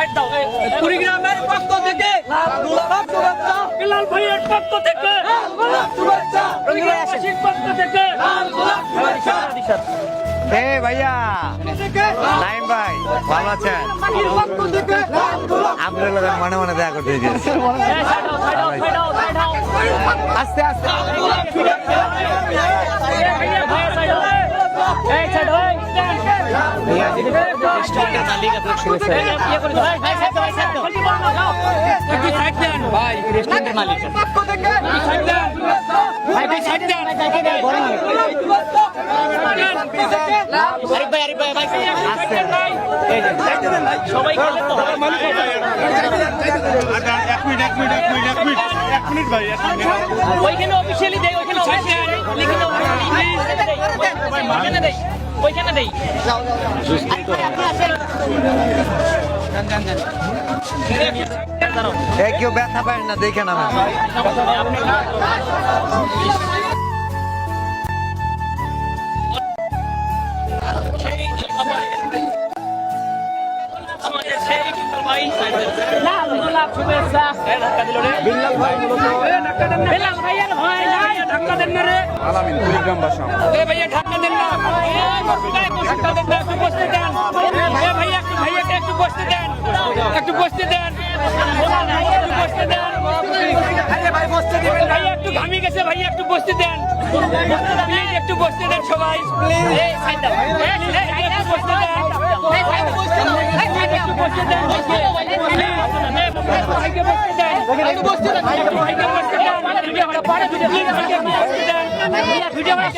Side দাও কুড়িগ্রামের পক্ষ থেকে বিলাল ভাইয়ের পক্ষ থেকে কুড়িগ্রামবাসীর পক্ষ থেকে এ ভাইয়া নাইম ভাই ভালো আছেন? আপনার লোক মনে মনে দেখা করতে দিয়েছে। আস্তে আস্তে সবাই ওইখানে অফিসিয়ালি দেয়, ওইখানে ওইখানে দেয়, ওইখানে দেয়। কেউ ব্যথা পায় না দেখে না আলামিন কুড়িগ্রাম বাসা ভাইয়া ঢাকা দেন না, ঢাকা দেন না, একটু বসতে দেন ভাইয়া, ভাইয়াকে একটু বসতে দেন, একটু বসতে দেন, একটু বসতে দেন ভাইয়া, একটু ঘামিয়ে গেছে ভাইয়া, একটু বসতে দেন প্লিজ, একটু বসতে দেন সবাই প্লিজ, একটু বসতে দেন, একটু বসতে দেন, ভাইকে বসতে দেন, ভাইকে বসতে দেন, ভাইকে বসতে দেন,